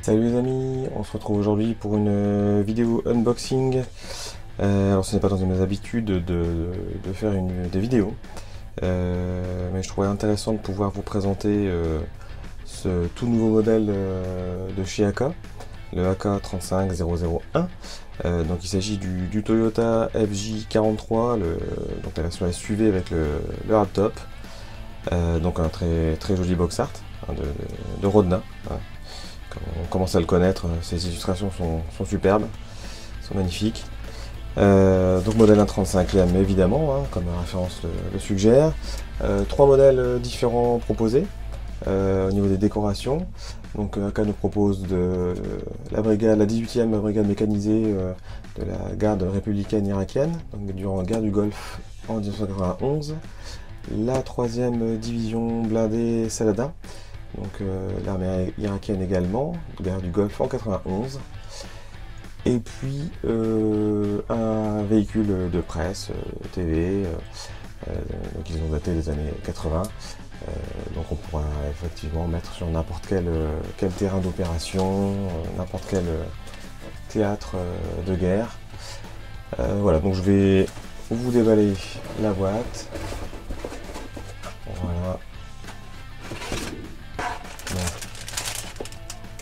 Salut les amis, on se retrouve aujourd'hui pour une vidéo unboxing. Alors ce n'est pas dans mes habitudes de faire des vidéos, mais je trouvais intéressant de pouvoir vous présenter ce tout nouveau modèle de chez AK, le AK35001. Donc il s'agit du Toyota FJ43, donc la version SUV avec le hardtop. Donc un très joli box art de Rodna. Voilà. On commence à le connaître, ces illustrations sont superbes, sont magnifiques. Donc modèle 1/35e évidemment, hein, comme la référence le suggère. Trois modèles différents proposés au niveau des décorations. Donc AK nous propose la 18e brigade mécanisée de la garde républicaine irakienne, donc durant la guerre du Golfe en 1991. La 3e division blindée Saladin, donc l'armée irakienne également, guerre du Golfe en 91. Et puis un véhicule de presse, TV, donc ils ont daté des années 80. Donc on pourra effectivement mettre sur n'importe quel terrain d'opération, n'importe quel théâtre de guerre. Voilà, donc je vais vous déballer la boîte. Voilà.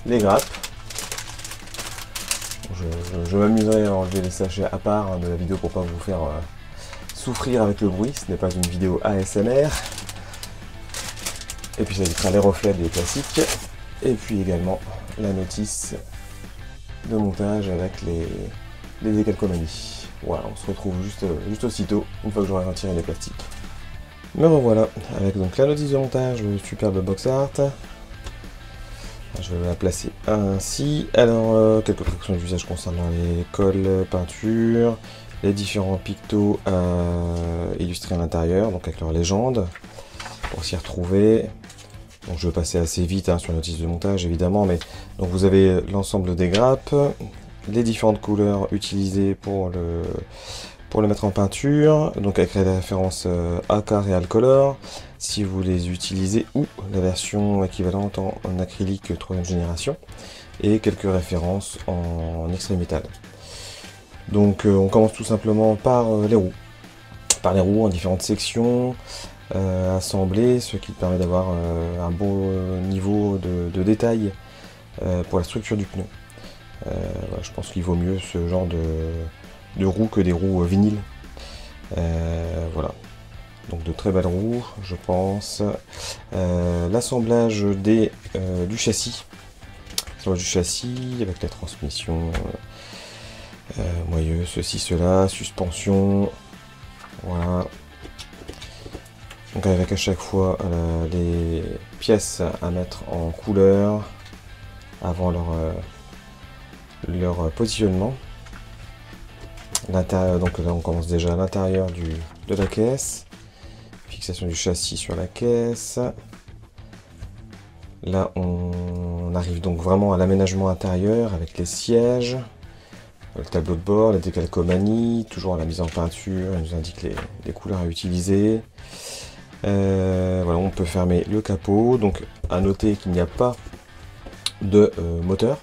Les grappes. Je m'amuserai à enlever les sachets à part de la vidéo pour pas vous faire souffrir avec le bruit. Ce n'est pas une vidéo ASMR. Et puis ça évitera les reflets des classiques. Et puis également la notice de montage avec les décalcomanies. Voilà, on se retrouve juste aussitôt, une fois que j'aurai retiré les plastiques. Me revoilà, avec donc la notice de montage, le superbe box art. Je vais la placer ainsi. Alors, quelques précautions d'usage concernant les colles, peinture, les différents pictos illustrés à l'intérieur, donc avec leur légende, pour s'y retrouver. Donc je vais passer assez vite sur la notice de montage évidemment, mais donc vous avez l'ensemble des grappes, les différentes couleurs utilisées pour le mettre en peinture, donc avec la référence AK Real Color, si vous les utilisez, ou la version équivalente en acrylique 3e génération, et quelques références en extrait métal. Donc on commence tout simplement par les roues en différentes sections, assemblées, ce qui permet d'avoir un bon niveau de détail pour la structure du pneu. Voilà, je pense qu'il vaut mieux ce genre de roues que des roues vinyles. Voilà, donc de très belles roues, je pense. L'assemblage du châssis, avec la transmission moyeuse, ceci, cela, suspension, voilà. Donc avec à chaque fois les pièces à mettre en couleur avant leur positionnement. Donc là on commence déjà à l'intérieur de la caisse, fixation du châssis sur la caisse. Là on arrive donc vraiment à l'aménagement intérieur avec les sièges, le tableau de bord, les décalcomanies, toujours la mise en peinture, elle nous indique les couleurs à utiliser. Voilà, on peut fermer le capot, donc à noter qu'il n'y a pas de moteur,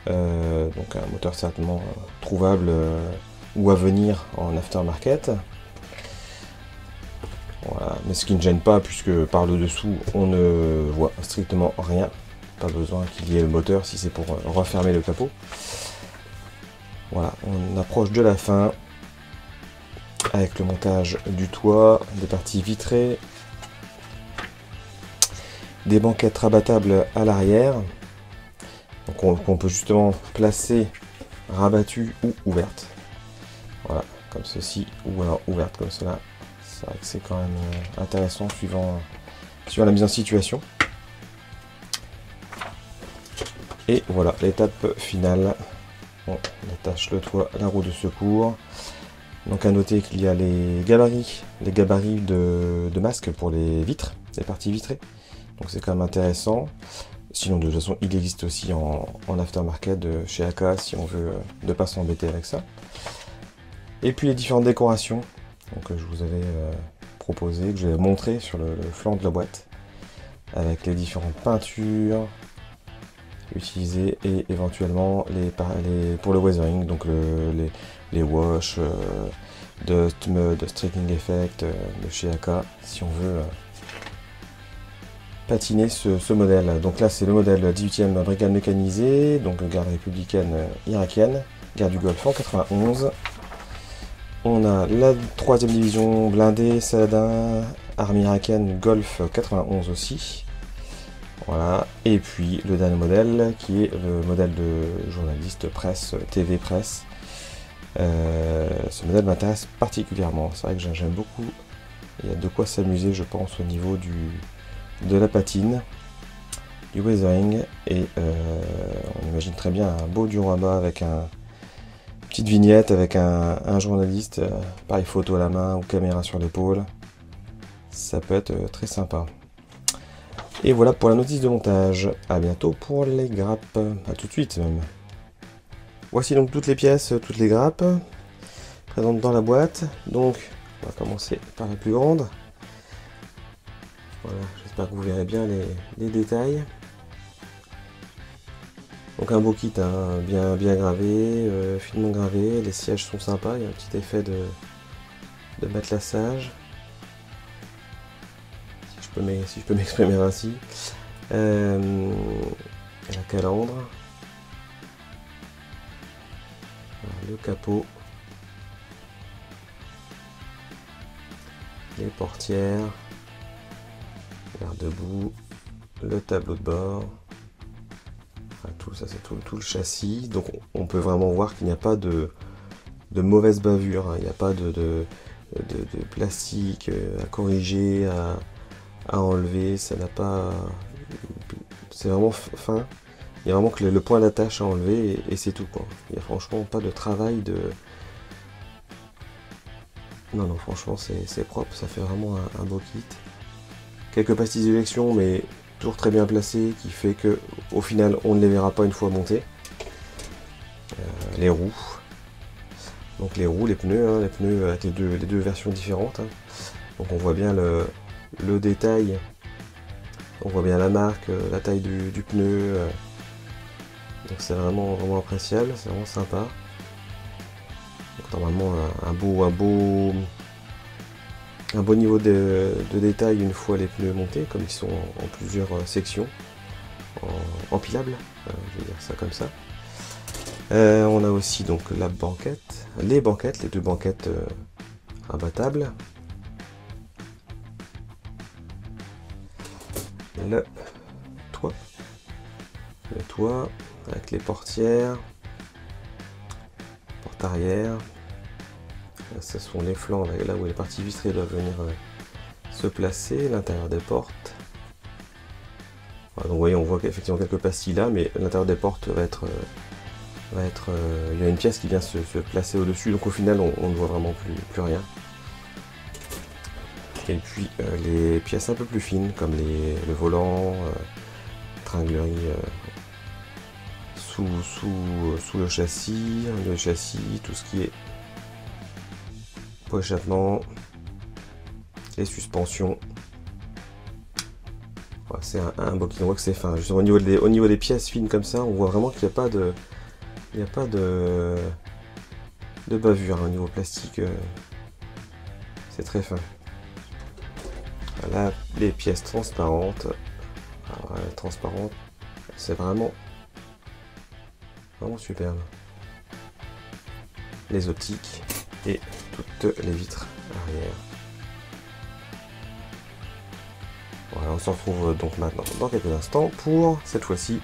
donc un moteur certainement trouvable ou à venir en aftermarket. Voilà, mais ce qui ne gêne pas puisque par le dessous on ne voit strictement rien, pas besoin qu'il y ait le moteur si c'est pour refermer le capot. Voilà, on approche de la fin avec le montage du toit, des parties vitrées, des banquettes rabattables à l'arrière, donc qu'on peut justement placer rabattues ou ouvertes. Voilà, comme ceci, ou alors ouverte comme cela. C'est vrai que c'est quand même intéressant suivant la mise en situation. Et voilà, l'étape finale. On attache le toit à la roue de secours. Donc à noter qu'il y a les gabarits de masque pour les vitres, les parties vitrées. Donc c'est quand même intéressant. Sinon de toute façon il existe aussi en aftermarket chez AK si on veut ne pas s'embêter avec ça. Et puis les différentes décorations que je vous avais proposé, que je vais montrer sur le flanc de la boîte, avec les différentes peintures, utiliser, et éventuellement pour le weathering, donc les wash, Dust, Mud, Streaking Effect de chez AK, si on veut patiner ce modèle. Donc là c'est le modèle 18e brigade mécanisée, donc garde républicaine irakienne, guerre du Golfe en 91. On a la 3e division blindée Saladin, armée irakienne Golfe 91 aussi. Voilà, et puis le dernier modèle qui est le modèle de journaliste presse, TV presse. Ce modèle m'intéresse particulièrement, c'est vrai que j'aime beaucoup, il y a de quoi s'amuser je pense au niveau de la patine, du weathering, et on imagine très bien un beau diorama avec une petite vignette avec un journaliste, pareil photo à la main ou caméra sur l'épaule, ça peut être très sympa. Et voilà pour la notice de montage, à bientôt pour les grappes, à tout de suite même. Voici donc toutes les pièces, toutes les grappes présentes dans la boîte. Donc on va commencer par la plus grande. Voilà, j'espère que vous verrez bien les détails. Donc un beau kit, hein, bien gravé, finement gravé, les sièges sont sympas, il y a un petit effet de matelassage. Si je peux m'exprimer ainsi. La calandre. Le capot. Les portières. Garde-boue. Le tableau de bord. Enfin, tout ça, c'est tout le châssis. Donc on peut vraiment voir qu'il n'y a pas de mauvaise bavure. Hein. Il n'y a pas de plastique à corriger, à enlever, ça n'a pas, c'est vraiment fin, il y a vraiment que le point d'attache à enlever et c'est tout quoi. Il n'y a franchement pas de travail non franchement c'est propre, ça fait vraiment un beau kit. Quelques pastilles d'éjection mais toujours très bien placées, qui fait que au final on ne les verra pas une fois montées. Les roues, donc les roues, les pneus, hein, les pneus avec les deux versions différentes, hein. Donc on voit bien le détail, on voit bien la marque, la taille du pneu, donc c'est vraiment appréciable, c'est vraiment sympa. Donc normalement un beau niveau de détail une fois les pneus montés, comme ils sont en plusieurs sections, empilables, je vais dire ça comme ça. On a aussi donc la banquette, les deux banquettes abattables. Le toit avec les portières, porte arrière, là, ce sont les flancs, là où les parties vitrées doivent venir se placer, l'intérieur des portes. Voilà, donc vous voyez, on voit effectivement quelques pastilles là, mais l'intérieur des portes va être il y a une pièce qui vient se placer au dessus, donc au final on ne voit vraiment plus rien. Et puis les pièces un peu plus fines comme le volant, tringlerie sous le châssis, tout ce qui est pot échappement, les suspensions. Voilà, c'est un beau kit, on voit que c'est fin. Justement, au niveau des pièces fines comme ça, on voit vraiment qu'il n'y a pas de bavure, hein, au niveau plastique, c'est très fin. Là, les pièces transparentes, c'est vraiment superbe. Les optiques et toutes les vitres arrière. Voilà, on se retrouve donc maintenant dans quelques instants pour cette fois-ci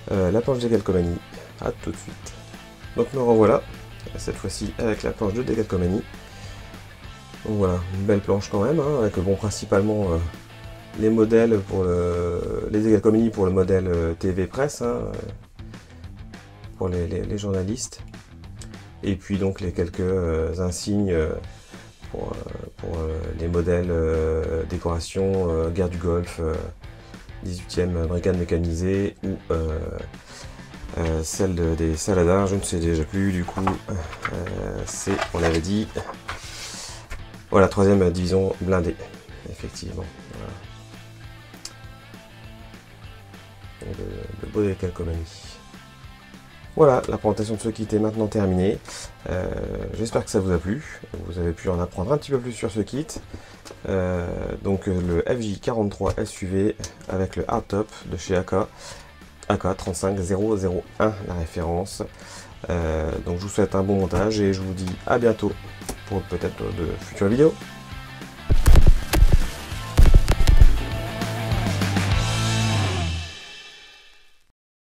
la planche Decalcomanie. A tout de suite. Donc nous revoilà, cette fois-ci avec la planche de Decalcomanie. Donc voilà, une belle planche quand même, hein, avec bon principalement les modèles pour les Decalcomanie pour le modèle TV presse, hein, pour les journalistes, et puis donc les quelques insignes pour les modèles décoration guerre du Golfe, 18e brigade mécanisée ou celle des Saladins, je ne sais déjà plus du coup, c'est, on l'avait dit, voilà, 3e division blindée, effectivement. de beaux calcomanie. Voilà, la présentation de ce kit est maintenant terminée. J'espère que ça vous a plu. Vous avez pu en apprendre un petit peu plus sur ce kit. Donc le FJ43 SUV avec le hardtop de chez AK35001, la référence. Donc je vous souhaite un bon montage et je vous dis à bientôt pour peut-être de futures vidéos.